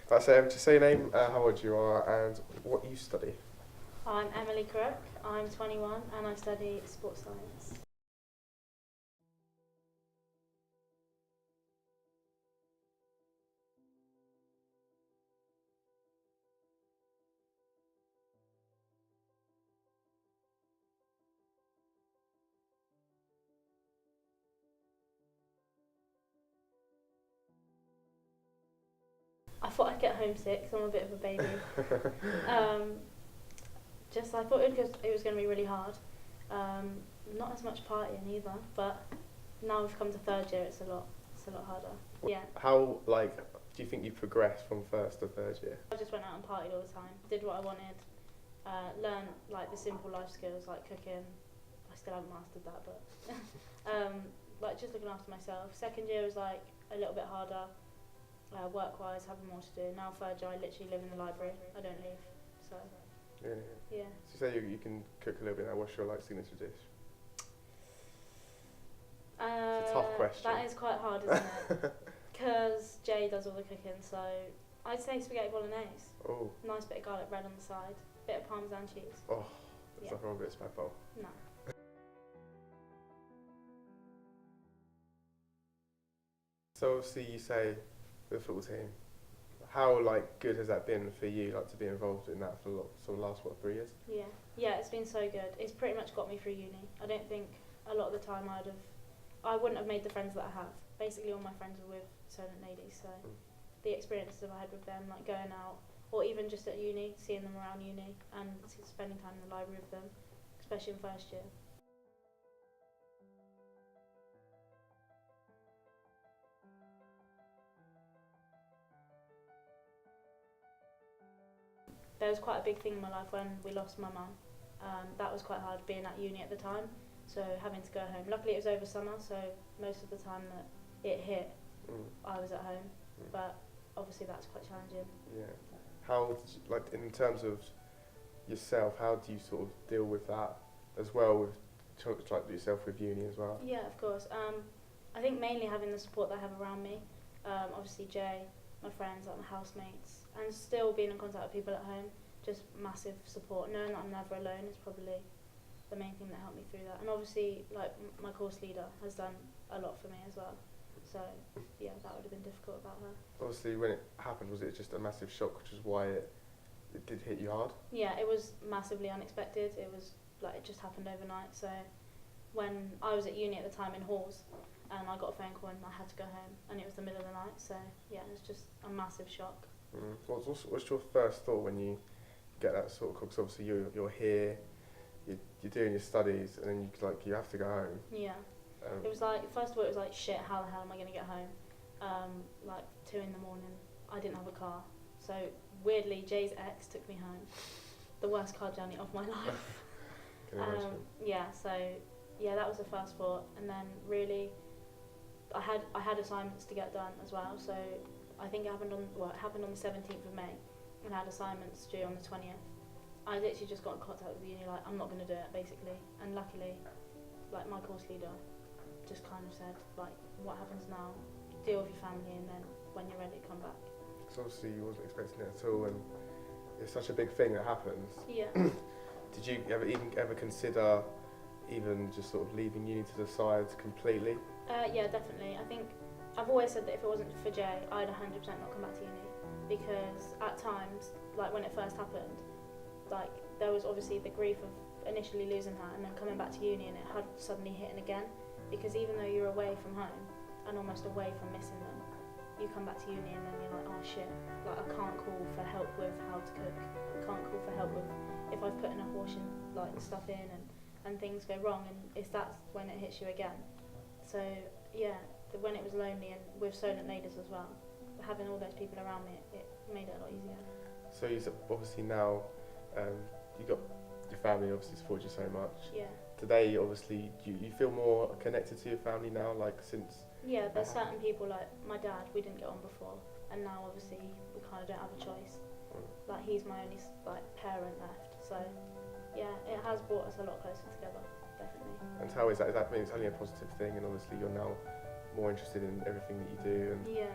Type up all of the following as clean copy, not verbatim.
Just say your name, how old you are, and what you study. I'm Emily Crook, I'm 21 and I study sports science. I thought I'd get homesick, so I'm a bit of a baby. I thought it was going to be really hard. Not as much partying either, but now we've come to third year, it's a lot harder. Yeah. How, do you think you progressed from first to third year? I just went out and partied all the time, did what I wanted, learned the simple life skills like cooking. I still haven't mastered that, but just looking after myself. Second year was a little bit harder, work-wise, having more to do. Now third year, I literally live in the library. I don't leave, so. Really? Yeah. So you say you can cook a little bit now. What's your signature dish? It's a tough question. That is quite hard, isn't it? Because Jay does all the cooking, so I'd say spaghetti bolognese. Oh. Nice bit of garlic bread on the side, bit of parmesan cheese. Oh, there's nothing wrong with a spag bowl. No. So obviously you say the football team. How good has that been for you, to be involved in that for the last 3 years? Yeah, it's been so good. It's pretty much got me through uni. I don't think a lot of the time I wouldn't have made the friends that I have. Basically all my friends were with Solent Ladies, so the experiences I've had with them, going out, or even just at uni, seeing them around uni and spending time in the library with them, especially in first year. There was quite a big thing in my life when we lost my mum. That was quite hard being at uni at the time, so having to go home. Luckily it was over summer, so most of the time that it hit, I was at home, but obviously that's quite challenging. Yeah. How, in terms of yourself, how do you sort of deal with that as well, with yourself with uni as well? Yeah, of course. I think mainly having the support that I have around me. Obviously Jay, my friends, my housemates, and still being in contact with people at home. Just massive support. Knowing that I'm never alone is probably the main thing that helped me through that. And obviously, my course leader has done a lot for me as well. So yeah, that would have been difficult without her. Obviously, when it happened, was it just a massive shock, which is why it did hit you hard? Yeah, it was massively unexpected. It was it just happened overnight. So when I was at uni at the time in halls, and I got a phone call and I had to go home, and it was the middle of the night. So yeah, it was just a massive shock. What's your first thought when you get that sort of call? 'Cause obviously you're here, you're doing your studies, and then you have to go home. Yeah. It was first of all, it was shit, how the hell am I going to get home? 2 in the morning, I didn't have a car. So weirdly, Jay's ex took me home. The worst car journey of my life. Can you imagine? That was the first thought. And then really, I had assignments to get done as well. So I think it happened on the 17th of May, and I had assignments due on the 20th. I literally just got in contact with the uni, I'm not going to do it, basically. And luckily, my course leader just kind of said, what happens now? Deal with your family, and then when you're ready, come back. Because obviously you wasn't expecting it at all, and it's such a big thing that happens. Yeah. Did you ever consider even just sort of leaving uni to the side completely? Yeah, definitely. I think I've always said that if it wasn't for Jay, I'd 100% not come back to uni, because at times, when it first happened, there was obviously the grief of initially losing her and then coming back to uni, and it had suddenly hitting again, because even though you're away from home and almost away from missing them, you come back to uni and then you're oh shit, I can't call for help with how to cook, I can't call for help with if I've put enough washing stuff in, and things go wrong, and that's when it hits you again. So yeah, when it was lonely, and with Solent Ladies as well, having all those people around me, it made it a lot easier. So you obviously now, you got your family obviously support you so much. Yeah. Today, obviously, do you feel more connected to your family now, since? Yeah, there's certain people my dad, we didn't get on before, and now obviously we kind of don't have a choice. He's my only parent left, so yeah, it has brought us a lot closer together, definitely. And how is that? Is that mean it's only a positive thing, and obviously you're now more interested in everything that you do and yeah,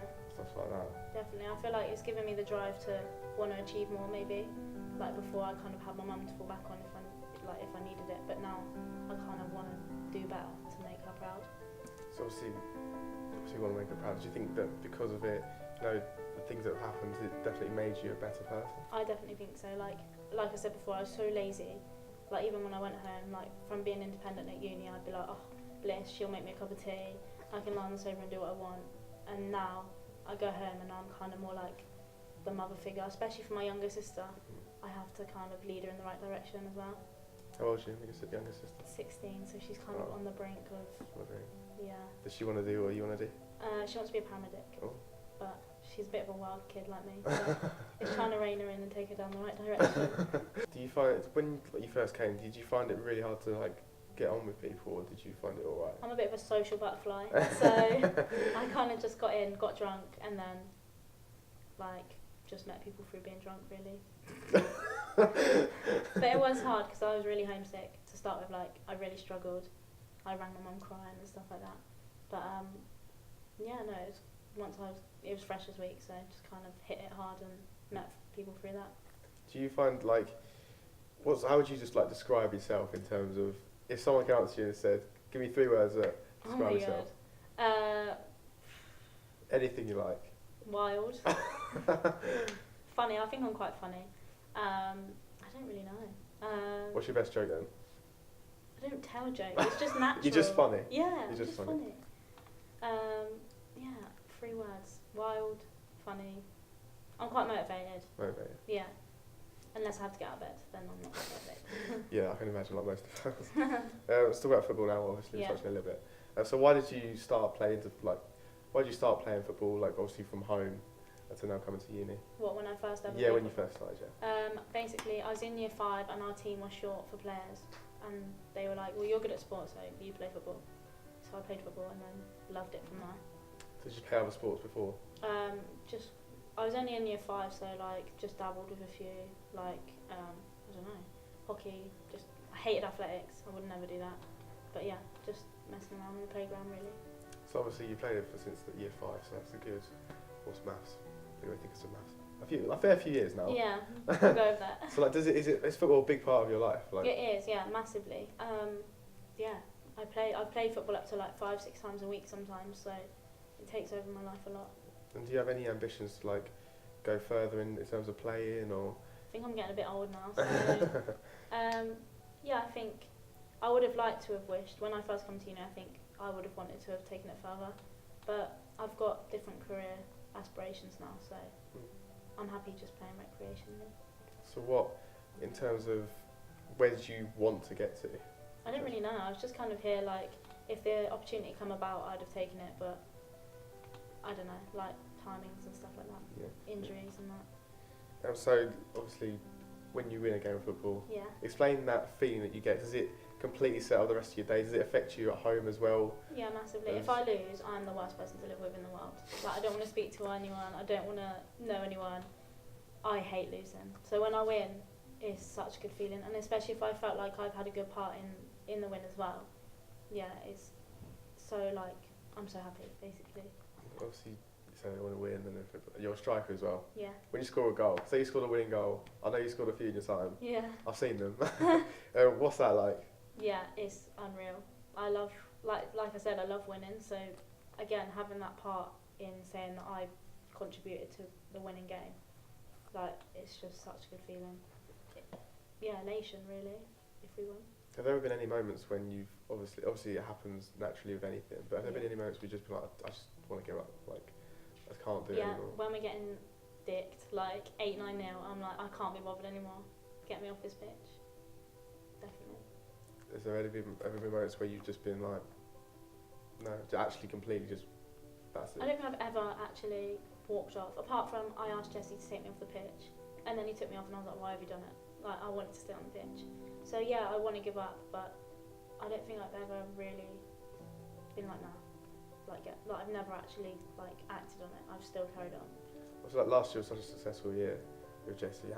stuff like that. Definitely. I feel like it's given me the drive to want to achieve more, maybe. Like before, I kind of had my mum to fall back on if I needed it, but now I kind of want to do better to make her proud. So obviously you want to make her proud. Do you think that because of it, the things that have happened, it definitely made you a better person? I definitely think so. Like I said before, I was so lazy. Like even when I went home, like from being independent at uni, I'd be like, oh, bliss, she'll make me a cup of tea. I can lie on the sofa and do what I want. And now I go home and I'm kind of more like the mother figure, especially for my younger sister. I have to kind of lead her in the right direction as well. How old is she? I think it's the younger sister. 16, so she's kind of on the brink of. Yeah. Does she want to do what you want to do? She wants to be a paramedic. Oh. But she's a bit of a wild kid like me. So it's trying to rein her in and take her down the right direction. Do you find when you first came, did you find it really hard to get on with people, or did you find it alright? I'm a bit of a social butterfly, so I kind of just got in, got drunk, and then just met people through being drunk, really. But it was hard because I was really homesick to start with. I really struggled. I rang my mum crying and stuff like that. But it was Freshers Week, so I just kind of hit it hard and met people through that. Do you find how would you just describe yourself in terms of if someone came up to you and said, "Give me 3 words that describe yourself"? God. Anything you like. Wild. Funny. I think I'm quite funny. I don't really know. What's your best joke then? I don't tell jokes. It's just natural. You're just funny. Yeah, You're just funny. 3 words. Wild, funny. I'm quite motivated. Motivated. Yeah. Unless I have to get out of bed, then I'm not motivated. Yeah, I can imagine most of us. Let's talk about football now, obviously, touching a little bit. So why did you start playing football, obviously from home, to now coming to uni? What, when I first ever Yeah, when you first started, yeah. Basically, I was in year 5 and our team was short for players. And they were like, well, you're good at sports, so you play football. So I played football and then loved it from there. Did you play other sports before? I was only in year 5, so just dabbled with a few, I don't know, hockey. I hated athletics. I would never do that. But yeah, just messing around on the playground, really. So obviously you played it since year 5, so that's a good. What's maths? I think it's some maths. A fair few years now. Yeah, we'll go with that. So is football a big part of your life? It is, yeah, massively. I play football up to 5-6 times a week sometimes, so it takes over my life a lot. And do you have any ambitions to go further in terms of playing, or? I think I'm getting a bit old now, so I think I would have liked to have wished when I first come to uni. I think I would have wanted to have taken it further, but I've got different career aspirations now, so I'm happy just playing recreationally. So what, in terms of where did you want to get to? I don't really know. I was just kind of here, if the opportunity come about, I'd have taken it, but I don't know, timings and stuff like that, injuries and that. So obviously, when you win a game of football, explain that feeling that you get. Does it completely settle the rest of your day? Does it affect you at home as well? Yeah, massively. If I lose, I'm the worst person to live with in the world. I don't want to speak to anyone. I don't want to know anyone. I hate losing. So when I win, it's such a good feeling, and especially if I felt like I've had a good part in the win as well. Yeah, it's so I'm so happy, basically. Obviously, you say you want to win, and you're a striker as well. Yeah. When you score a goal, say you scored a winning goal, I know you scored a few in your time. Yeah. I've seen them. What's that like? Yeah, it's unreal. I love, like I said, I love winning. So again, having that part in saying that I contributed to the winning game, it's just such a good feeling. Elation really, if we win. Have there ever been any moments when you've obviously it happens naturally with anything, but have there been any moments where you've just been I just want to give up, I can't do it anymore? When we're getting dicked 8-9-0, I'm I can't be bothered anymore. Get me off this pitch. Definitely. Has there ever been moments where you've just been no, actually completely just that's it? I don't think I've ever actually walked off, apart from I asked Jesse to take me off the pitch, and then he took me off and I was like, why have you done it? I wanted to stay on the pitch. So yeah, I want to give up, but I don't think I've ever really been like that. I've never actually acted on it. I've still carried on. So last year was such a successful year with Jessie.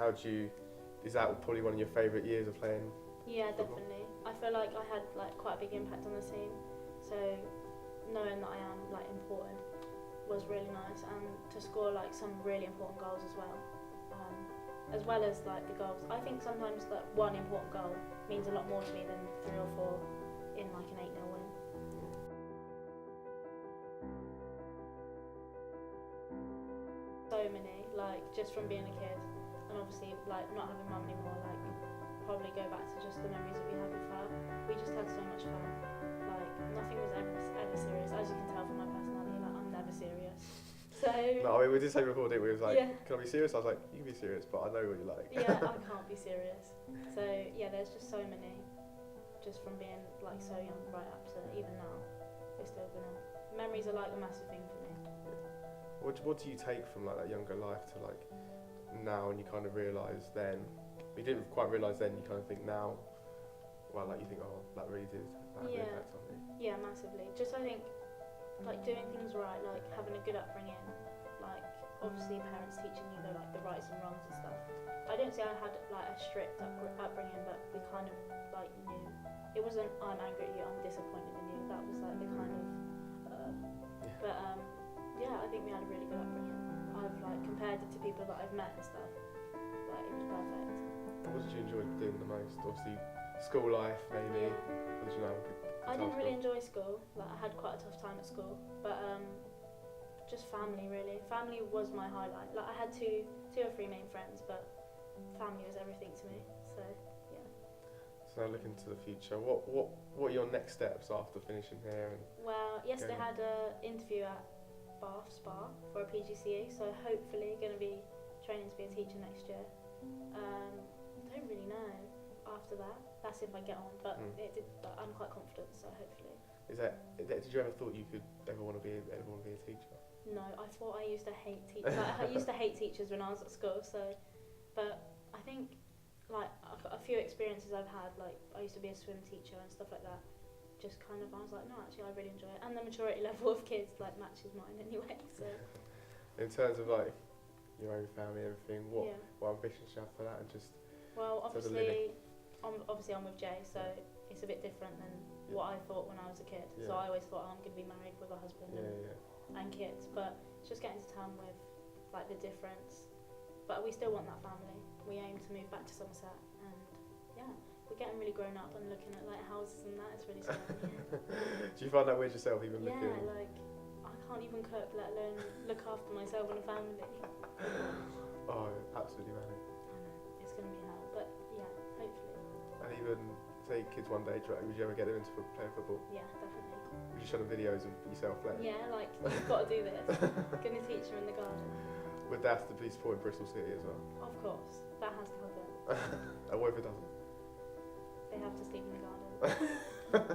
Is that probably one of your favourite years of playing? Yeah, football? definitely. I feel like I had quite a big impact on the team. So knowing that I am important was really nice, and to score like some really important goals as well as like the goals. I think sometimes that one important goal means a lot more to me than 3 or 4 in like an 8-0 win. So many, like just from being a kid, and obviously like not having mum anymore, like probably go back to just the memories that we had with her. We just had so much fun. Like nothing was ever serious, as you can tell from my personality. Like I'm never serious. So no, I mean, we did say before, didn't we? It was like, yeah. Can I be serious? I was like, you can be serious, but I know what you like. Yeah, I can't be serious. So yeah, there's just so many, just from being like so young right up to even now. We're still gonna. Memories are like a massive thing for me. What do you take from like that younger life to like now, and you kind of realise then, you didn't quite realise then, you kind of think now, well, like you think, oh, that really did have an impact on me. Yeah, massively. Just I think like doing things right, like having a good upbringing, like obviously parents teaching you the rights and wrongs and stuff. I don't say I had like a strict upbringing, but we kind of like knew. It wasn't I'm angry at you, I'm disappointed in you. That was like the kind of. But yeah, I think we had a really good upbringing. I've like compared it to people that I've met and stuff. Like it was perfect. What did you enjoy doing the most? Obviously, school life maybe. Yeah. What did you know? I didn't really enjoy school. Like I had quite a tough time at school, but just family really. Family was my highlight. Like I had two or three main friends, but family was everything to me. So yeah. So now looking to the future, what are your next steps after finishing here? And well, yesterday I had an interview at Bath Spa for a PGCE, so hopefully going to be training to be a teacher next year. Don't really know after that. That's if I get on, but but I'm quite confident, so hopefully. Did you ever thought you could ever want to be a teacher? No, I thought I used to hate teachers. Like, I used to hate teachers when I was at school. So, but I think like a few experiences I've had, like I used to be a swim teacher and stuff like that. Just kind of, I was like, no, actually, I really enjoy it, and the maturity level of kids like matches mine anyway. So. In terms of like your own family, everything, what ambitions do you have for that, and just. Well, obviously, I'm with Jay, so it's a bit different than what I thought when I was a kid. Yeah. So I always thought, I'm going to be married with a husband and kids, but it's just getting to town with like the difference. But we still want that family. We aim to move back to Somerset, and we're getting really grown up and looking at like houses and that. It's really scary. Do you find that weird yourself, even looking? Yeah, like I can't even cook, let alone look after myself and a family. Oh, absolutely manic. I know, it's going to be hell, but yeah, hopefully. And even, say kids one day, would you ever get them into playing football? Yeah, definitely. Would you show them videos of yourself playing? Yeah, like, you've got to do this. Going to teach them in the garden. Would that have to be supporting Bristol City as well? Of course, that has to happen. And what if it doesn't? They have to sleep in the garden.